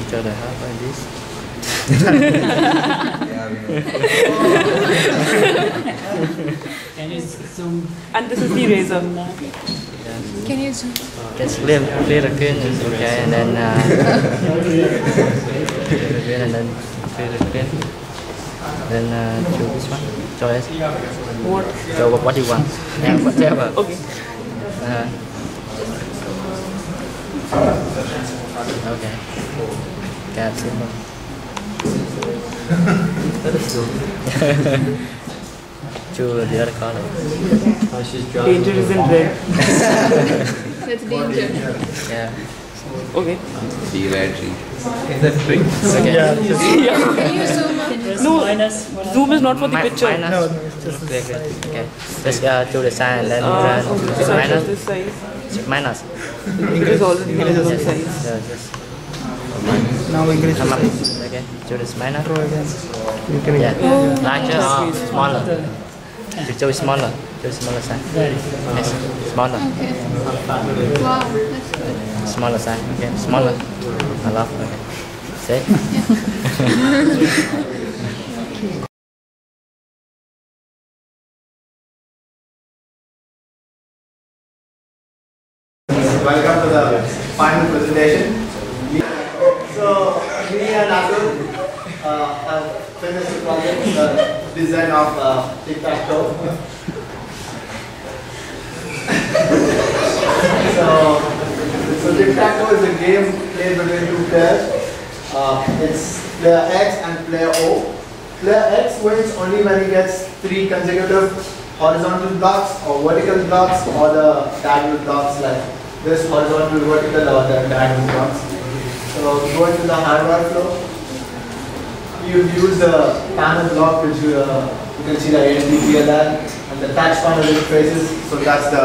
each other half like this. Can you zoom? And this is the razor. Can you zoom? Just clear the screen, okay, and then clear the screen, and then clear the screen. Then choose this one. Choice. What? So what do you want? Yeah, whatever. Okay. Okay. Cat symbol. Choose the other color. Danger is in red. That's danger. Yeah. Okay. See red tree. Is that free? Okay. Can you zoom up? No, Minus zoom is not for the picture. Minus. No, it's just the size. Okay. Just to the side and then So minus. this size. Minus. It is already minimum size. So just Now increase come the up. size. Okay. To this minus. Throw again. You can Yeah. Larger or smaller? To show smaller. To smaller size. Yes. Smaller. Okay. Wow, that's good. Smaller size. Okay. Smaller. I love. Okay. See? Welcome to the final presentation. So, me and Atul have finished the project, the design of tic-tac-toe. So tic-tac-toe is a game played between two players. It's player X and player O. Player X wins only when he gets 3 consecutive horizontal blocks or vertical blocks or the diagonal blocks like this horizontal, vertical or the diagonal blocks. So going to the hardware flow, you've used the panel block which you can see the ANTPL and the touch panel interfaces. So that's the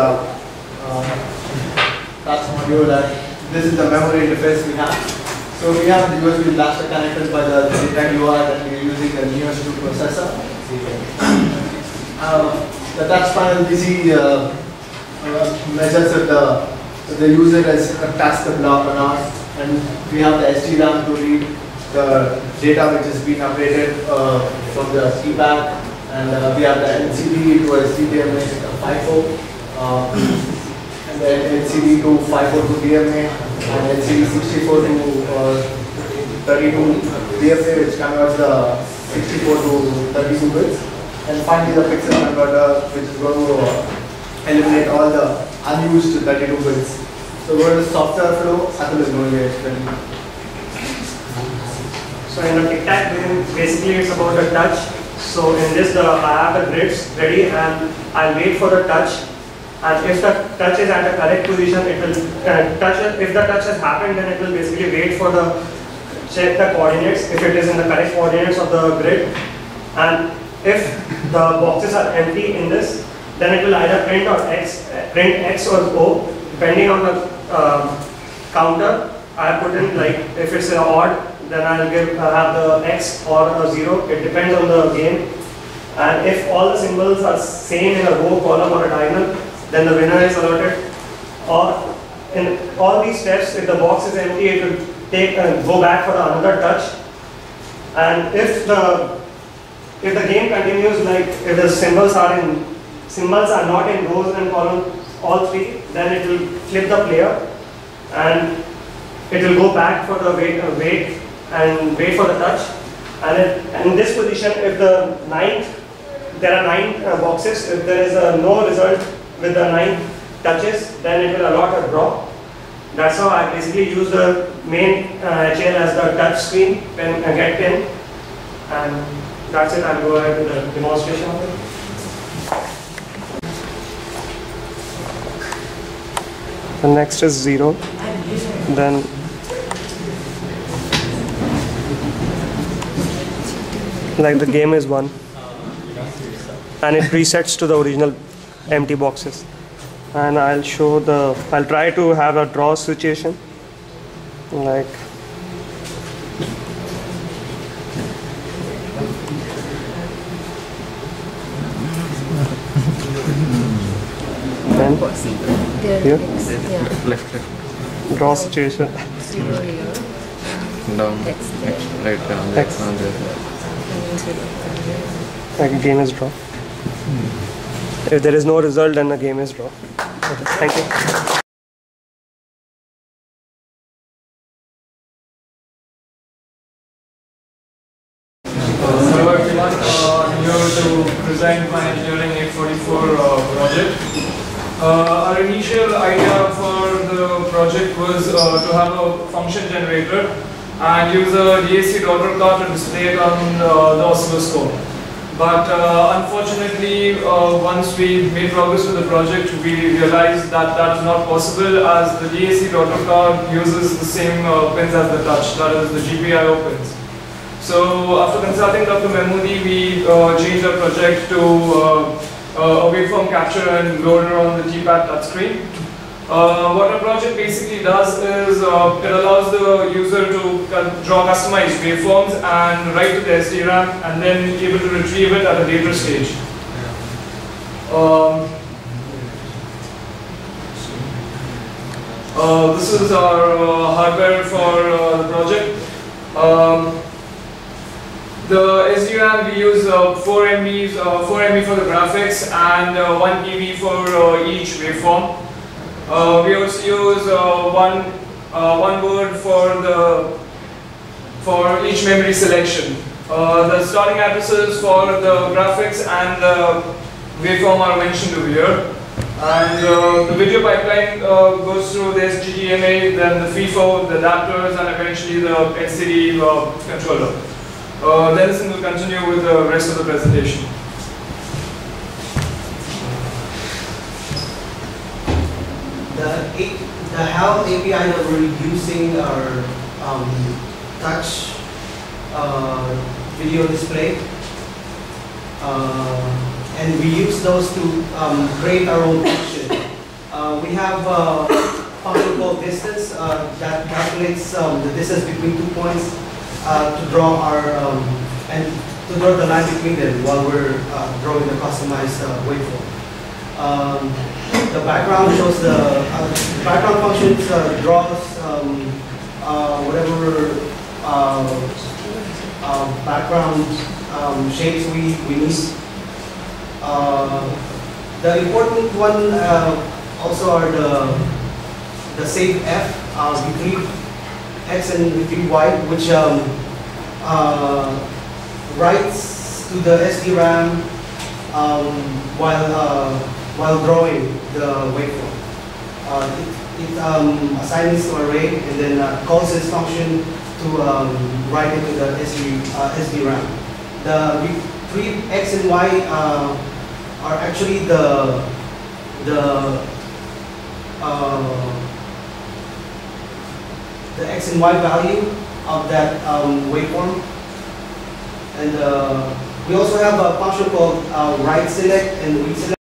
touch module and this is the memory interface we have. So we have the USB blaster connected by the Red UI that we are using the newest processor. The touch panel DC measures if the user has touched the block or not, and we have the SDRAM to read the data which has been updated from the keypad, and we have the LCD to SDDMA 5.4, and then LCD to 5.4 to DMA, and LCD 64 to 32 DFA, which converts the 64 to 32 bits. And finally the pixel converter, which is going to eliminate all the unused 32 bits. So go to the software flow, Atul is going to explain. So in the tic-tac game, basically it's about the touch. So in this, I have the grids ready and I'll wait for the touch. And if the touch is at the correct position, it will touch. If the touch has happened, then it will basically wait for the check the coordinates if it is in the correct coordinates of the grid. And if the boxes are empty in this, then it will either print X or O, depending on the counter. I put in like if it's an odd, then I'll have the X or a 0. It depends on the game. And if all the symbols are same in a row, column, or a diagonal, then the winner is allotted. Or in all these steps, if the box is empty, it will take go back for another touch. And if the game continues, like if the symbols are not in rows and columns, all 3, then it will flip the player, and it will go back for the wait for the touch. And in this position, if there are 9 boxes, if there is no result with the 9 touches, then it will allot a draw. That's how I basically use the main HL as the touch screen, get pin, and that's it. I'll go ahead with the demonstration of it. The next is 0, then like the game is 1, and it resets to the original empty boxes. And I'll try to have a draw situation, like here, Yeah. Left. draw situation. 0 here. down. Right down. There. Like a game is draw. If there is no result, then the game is draw. Okay, thank you. Hello everyone, I'm here to present my Engineering 844 project. Our initial idea for the project was to have a function generator and use a DAC daughter card to display it on the oscilloscope. But unfortunately, once we made progress with the project, we realized that that is not possible, as the DAC daughter card uses the same pins as the touch, that is the GPIO pins. So after consulting Dr. Mahmoodi, we changed our project to a waveform capture and loader on the TPAD touchscreen. What our project basically does is it allows the user to draw customized waveforms and write to the SDRAM and then able to retrieve it at a later stage. This is our hardware for the project. The SDRAM, we use 4 MB for the graphics and 1 PB for each waveform. We also use one board for each memory selection. The starting addresses for the graphics and the waveform are mentioned over here. And the video pipeline goes through the SGDMA, then the FIFO, the adapters, and eventually the LCD controller. Denison will continue with the rest of the presentation. The HAL API that we're using are touch video display, and we use those to create our own function. We have a function called distance that calculates the distance between 2 points to draw and to draw the line between them while we're drawing the customized waveform. The background shows the background functions draws whatever background shapes we need. The important one also are the save F, retrieve X and retrieve Y, which writes to the SDRAM while drawing the waveform. It assigns to array and then calls this function to write it to the SDRAM. The retrieve X and Y are actually the X and Y value of that waveform. And we also have a function called write select and read select.